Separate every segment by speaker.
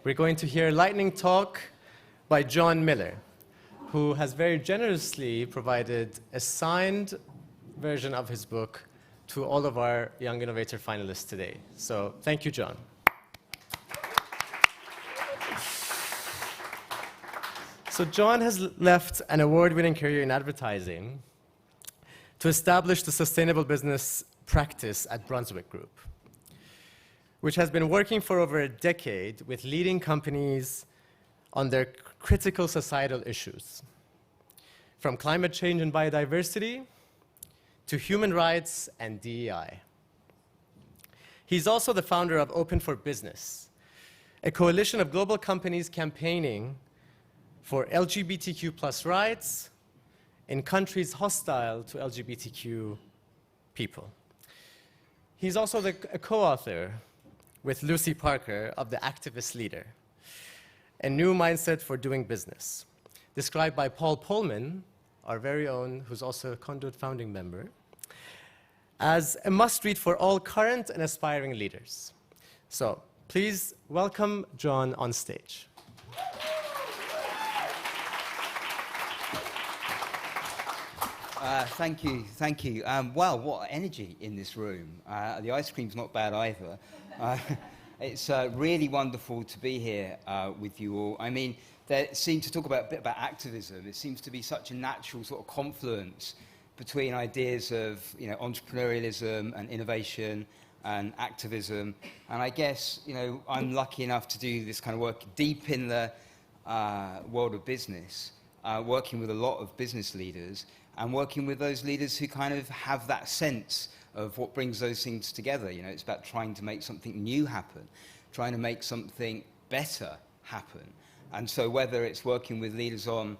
Speaker 1: we're going to hear a lightning talk by Jon Miller, who has very generously provided a signed version of his book to all of our Young Innovator finalists today. So thank you, Jon. So Jon has left an award-winning career in advertising to establish the sustainable business practice at Brunswick Group, which has been working for over a decade with leading companies on their critical societal issues, from climate change and biodiversity to human rights and DEI. He's also the founder of Open for Business, a coalition of global companies campaigning for LGBTQ+ rights in countries hostile to LGBTQ people. He's also a co-author with Lucy Parker of The Activist Leader, a new mindset for doing business, described by Paul Polman, our very own, who's also a Conduit founding member, as a must-read for all current and aspiring leaders. So please welcome Jon on stage.
Speaker 2: Thank you. Wow, what energy in this room. The ice cream's not bad either. It's really wonderful to be here with you all. I mean, there seems to talk a bit about activism. It seems to be such a natural sort of confluence between ideas of entrepreneurialism and innovation and activism. And I guess I'm lucky enough to do this kind of work deep in the world of business, working with a lot of business leaders and working with those leaders who kind of have that sense of what brings those things together. It's about trying to make something new happen, trying to make something better happen. And so whether it's working with leaders on,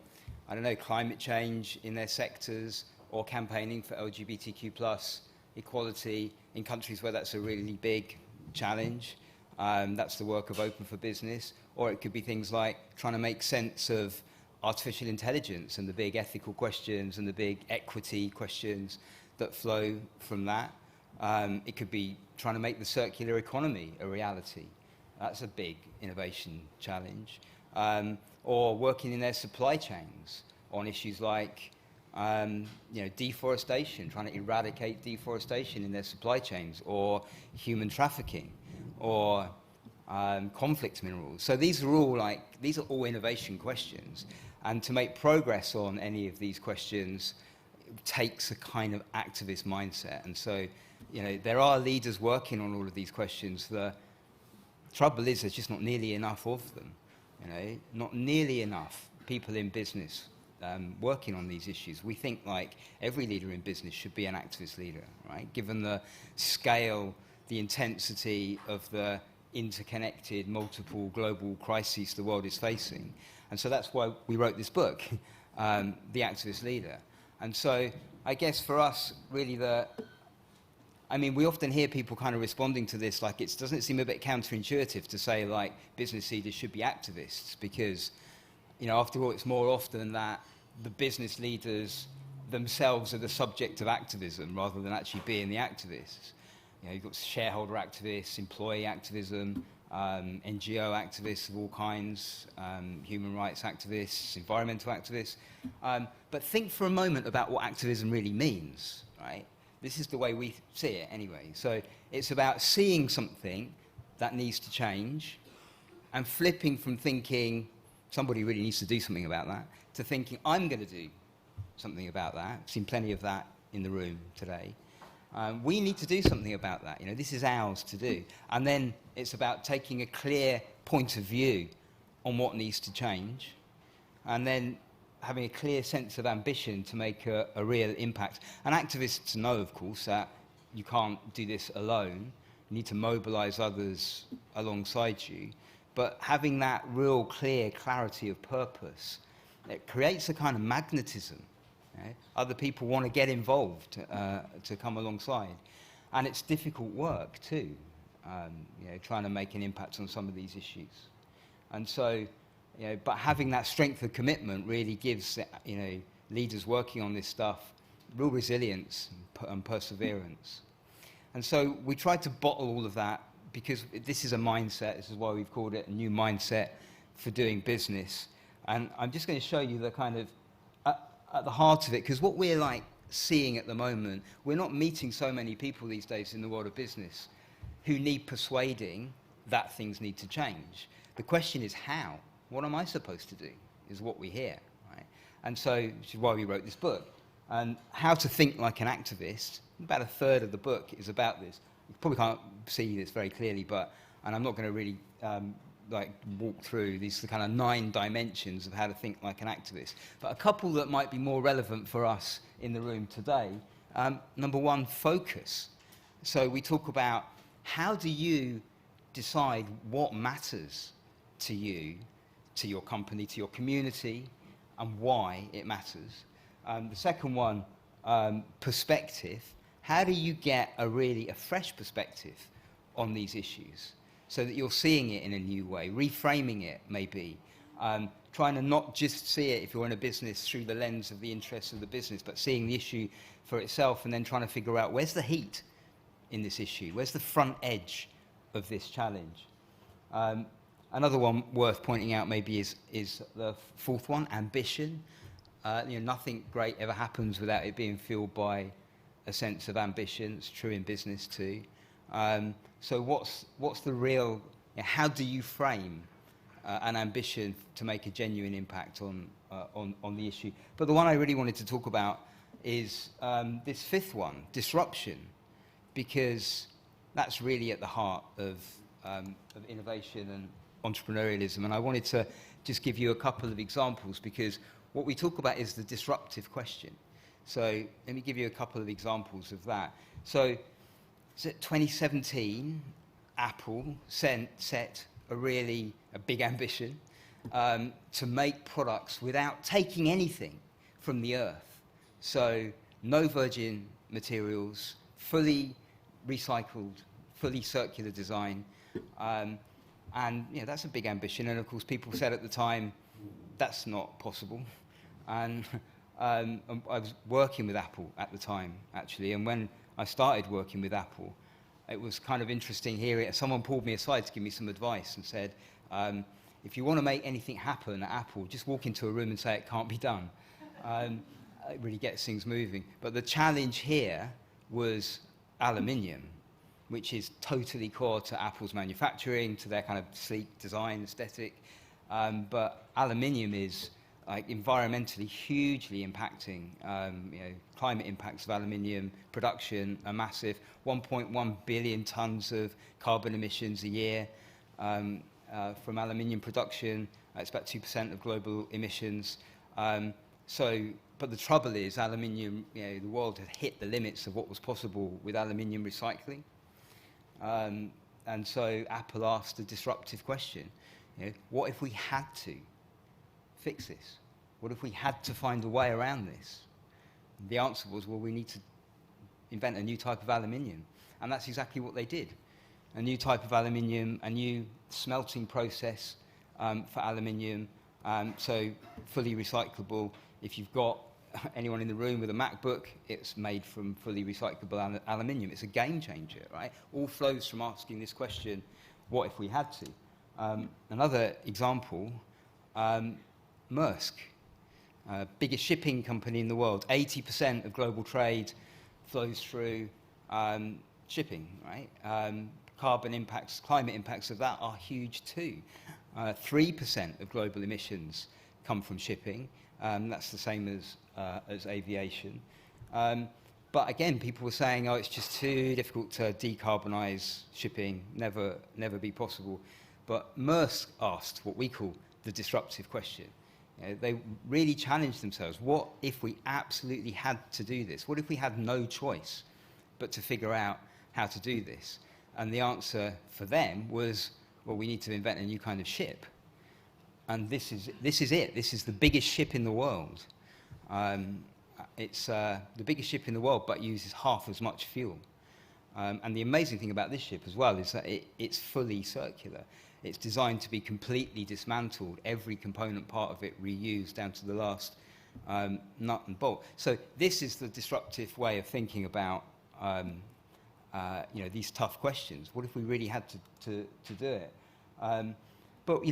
Speaker 2: climate change in their sectors or campaigning for LGBTQ+ equality in countries where that's a really big challenge, that's the work of Open for Business. Or it could be things like trying to make sense of artificial intelligence and the big ethical questions and the big equity questions that flow from that. It could be trying to make the circular economy a reality. That's a big innovation challenge. Or working in their supply chains on issues like deforestation, trying to eradicate deforestation in their supply chains, or human trafficking, or conflict minerals. So these are all innovation questions. And to make progress on any of these questions takes a kind of activist mindset. And so, there are leaders working on all of these questions. The trouble is there's just not nearly enough of them. Not nearly enough people in business working on these issues. We think like every leader in business should be an activist leader, right? Given the scale, the intensity of the interconnected, multiple global crises the world is facing. And so that's why we wrote this book, The Activist Leader. And so I guess for us, really we often hear people kind of responding to this like doesn't it seem a bit counterintuitive to say like business leaders should be activists, because, after all, it's more often that the business leaders themselves are the subject of activism rather than actually being the activists. You've got shareholder activists, employee activism, NGO activists of all kinds, human rights activists, environmental activists. But think for a moment about what activism really means, right? This is the way we see it anyway. So it's about seeing something that needs to change and flipping from thinking somebody really needs to do something about that to thinking I'm going to do something about that. I've seen plenty of that in the room today. We need to do something about that. This is ours to do. And then it's about taking a clear point of view on what needs to change, and then having a clear sense of ambition to make a real impact. And activists know, of course, that you can't do this alone. You need to mobilize others alongside you. But having that real clear clarity of purpose, it creates a kind of magnetism. Other people want to get involved to come alongside. And it's difficult work too, trying to make an impact on some of these issues. And so, but having that strength of commitment really gives, leaders working on this stuff real resilience and perseverance. And so we tried to bottle all of that because this is a mindset. This is why we've called it a new mindset for doing business. And I'm just going to show you the kind of at the heart of it, because what we're like seeing at the moment, we're not meeting so many people these days in the world of business who need persuading that things need to change. The question is how? What am I supposed to do? Is what we hear, right? And so, which is why we wrote this book. And how to think like an activist. About a third of the book is about this. You probably can't see this very clearly, and I'm not going to really walk through these kind of 9 dimensions of how to think like an activist. But a couple that might be more relevant for us in the room today. Number 1, focus. So we talk about how do you decide what matters to you, to your company, to your community, and why it matters. The second one, perspective. How do you get a fresh perspective on these issues so that you're seeing it in a new way, reframing it maybe, trying to not just see it, if you're in a business, through the lens of the interests of the business, but seeing the issue for itself and then trying to figure out where's the heat in this issue, where's the front edge of this challenge. Another one worth pointing out maybe is the fourth one, ambition. Nothing great ever happens without it being fueled by a sense of ambition. It's true in business too. So what's the real, how do you frame an ambition to make a genuine impact on the issue? But the one I really wanted to talk about is this fifth one, disruption, because that's really at the heart of innovation and entrepreneurialism. And I wanted to just give you a couple of examples, because what we talk about is the disruptive question. So let me give you a couple of examples of that. So 2017, Apple set a big ambition to make products without taking anything from the earth. So no virgin materials, fully recycled, fully circular design. And that's a big ambition. And of course, people said at the time, that's not possible. And I was working with Apple at the time, actually. And when I started working with Apple, it was kind of interesting hearing. Someone pulled me aside to give me some advice and said, if you want to make anything happen at Apple, just walk into a room and say it can't be done. It really gets things moving. But the challenge here was aluminium, which is totally core to Apple's manufacturing, to their kind of sleek design aesthetic. But aluminium is environmentally hugely impacting. Climate impacts of aluminium production are massive. 1.1 billion tons of carbon emissions a year from aluminium production. It's about 2% of global emissions. But the trouble is, aluminium, the world had hit the limits of what was possible with aluminium recycling. And so Apple asked a disruptive question. What if we had to fix this? What if we had to find a way around this? The answer was, well, we need to invent a new type of aluminium. And that's exactly what they did. A new type of aluminium, a new smelting process for aluminium, so fully recyclable. If you've got anyone in the room with a MacBook, it's made from fully recyclable aluminium. It's a game changer, right? All flows from asking this question, what if we had to? Another example, Maersk, biggest shipping company in the world. 80% of global trade flows through shipping, right? Carbon impacts, climate impacts of that are huge too. 3% of global emissions come from shipping. That's the same as aviation. But again, people were saying, it's just too difficult to decarbonize shipping, never be possible. But Maersk asked what we call the disruptive question. They really challenged themselves. What if we absolutely had to do this? What if we had no choice but to figure out how to do this? And the answer for them was, well, we need to invent a new kind of ship. And this is it. This is the biggest ship in the world. It's the biggest ship in the world, but uses half as much fuel. And the amazing thing about this ship as well is that it's fully circular. It's designed to be completely dismantled, every component part of it reused down to the last nut and bolt. So this is the disruptive way of thinking about these tough questions? What if we really had to do it? But,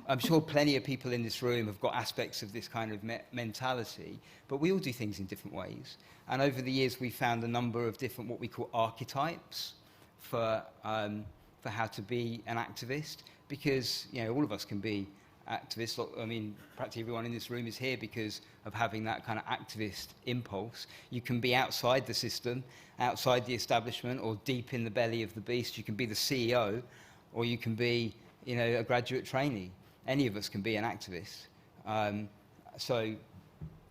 Speaker 2: I'm sure plenty of people in this room have got aspects of this kind of mentality, but we all do things in different ways. And over the years, we found a number of different, what we call archetypes for how to be an activist, because, all of us can be activists. I mean, practically everyone in this room is here because of having that kind of activist impulse. You can be outside the system, outside the establishment, or deep in the belly of the beast. You can be the CEO, or you can be, a graduate trainee. Any of us can be an activist. So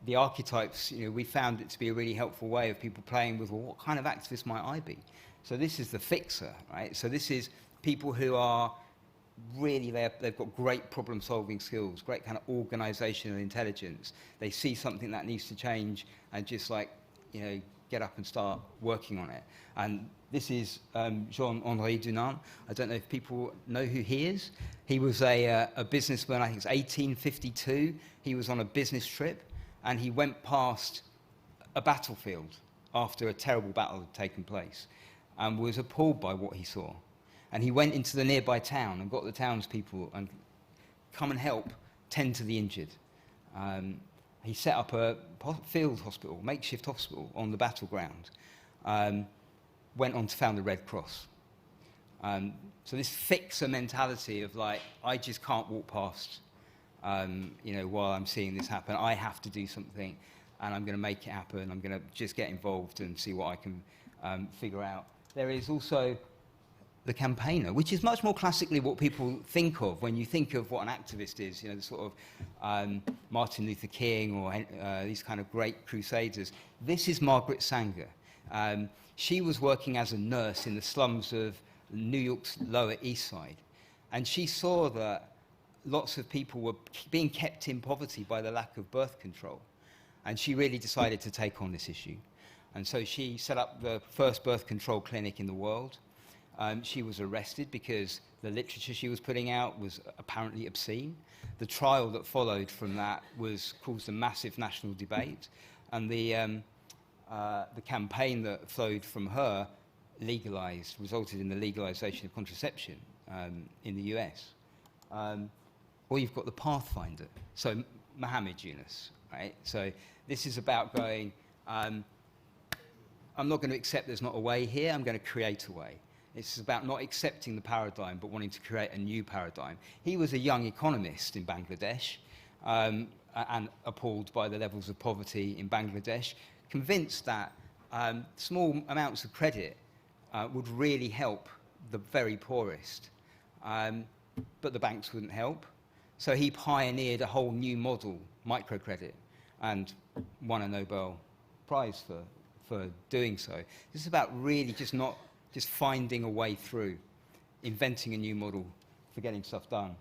Speaker 2: the archetypes, we found it to be a really helpful way of people playing with, well, what kind of activist might I be? So this is the fixer, right? So this is people who are really, they've got great problem-solving skills, great kind of organizational intelligence. They see something that needs to change and just get up and start working on it. And this is Jean-Henri Dunant. I don't know if people know who he is. He was a businessman, I think it's 1852. He was on a business trip, and he went past a battlefield after a terrible battle had taken place, and was appalled by what he saw. And he went into the nearby town and got the townspeople and come and help tend to the injured. He set up a field hospital, makeshift hospital on the battleground. Went on to found the Red Cross. So this fixer mentality of I just can't walk past, while I'm seeing this happen. I have to do something, and I'm going to make it happen. I'm going to just get involved and see what I can figure out. There is also the campaigner, which is much more classically what people think of when you think of what an activist is, the sort of Martin Luther King or these kind of great crusaders. This is Margaret Sanger. She was working as a nurse in the slums of New York's Lower East Side, and she saw that lots of people were being kept in poverty by the lack of birth control, and she really decided to take on this issue. And so she set up the first birth control clinic in the world. She was arrested because the literature she was putting out was apparently obscene. The trial that followed from that caused a massive national debate, and the campaign that flowed from her resulted in the legalization of contraception in the US. Or you've got the Pathfinder, so Muhammad Yunus, right? So this is about going, I'm not going to accept there's not a way here, I'm going to create a way. It's about not accepting the paradigm, but wanting to create a new paradigm. He was a young economist in Bangladesh, and appalled by the levels of poverty in Bangladesh, convinced that small amounts of credit would really help the very poorest, but the banks wouldn't help. So he pioneered a whole new model, microcredit, and won a Nobel Prize for doing so. This is about really just finding a way through, inventing a new model for getting stuff done.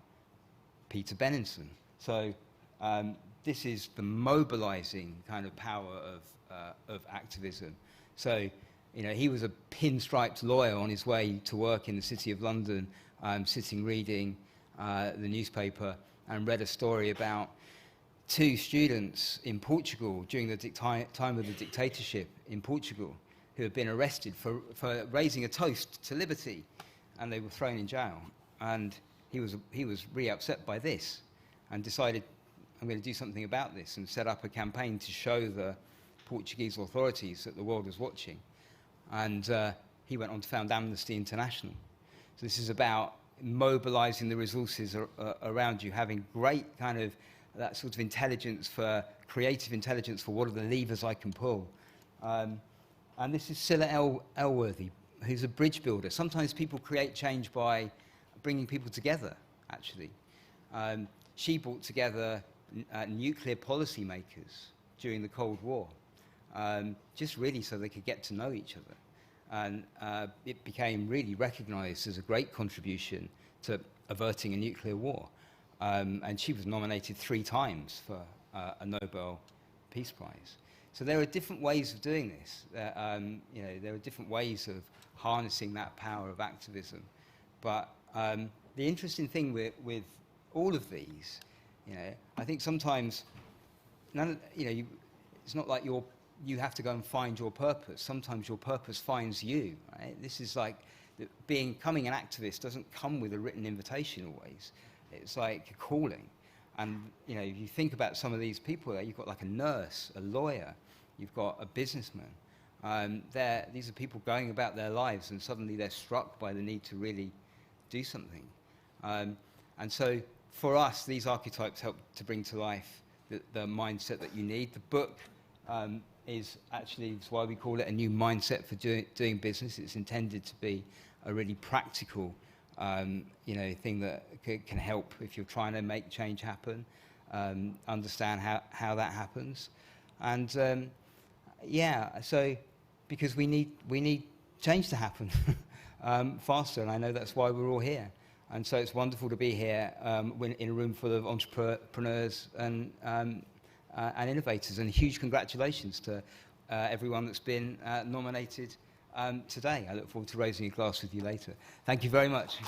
Speaker 2: Peter Benenson. So this is the mobilizing kind of power of activism. So, he was a pinstriped lawyer on his way to work in the City of London, sitting reading the newspaper, and read a story about two students in Portugal during the time of the dictatorship in Portugal, who had been arrested for raising a toast to liberty, and they were thrown in jail. And he was really upset by this, and decided, I'm going to do something about this, and set up a campaign to show the Portuguese authorities that the world was watching. And he went on to found Amnesty International. So this is about mobilizing the resources around you, having great kind of that sort of creative intelligence for what are the levers I can pull. And this is Scylla Elworthy, who's a bridge builder. Sometimes people create change by bringing people together, actually. She brought together nuclear policymakers during the Cold War, just really so they could get to know each other. And it became really recognized as a great contribution to averting a nuclear war. And she was nominated 3 times for a Nobel Peace Prize. So there are different ways of doing this. There are different ways of harnessing that power of activism. But the interesting thing with all of these, I think sometimes it's not like you're you have to go and find your purpose. Sometimes your purpose finds you. Right? This is like becoming an activist doesn't come with a written invitation always. It's like a calling. And you know, if you think about some of these people there, you've got like a nurse, a lawyer, you've got a businessman. These are people going about their lives, and suddenly they're struck by the need to really do something. And so for us, these archetypes help to bring to life the mindset that you need. The book is actually, it's why we call it a new mindset for doing business. It's intended to be a really practical thing that can help if you're trying to make change happen, understand how that happens. And so because we need change to happen faster, and I know that's why we're all here. And so it's wonderful to be here in a room full of entrepreneurs and innovators. And huge congratulations to everyone that's been nominated today. I look forward to raising a glass with you later. Thank you very much.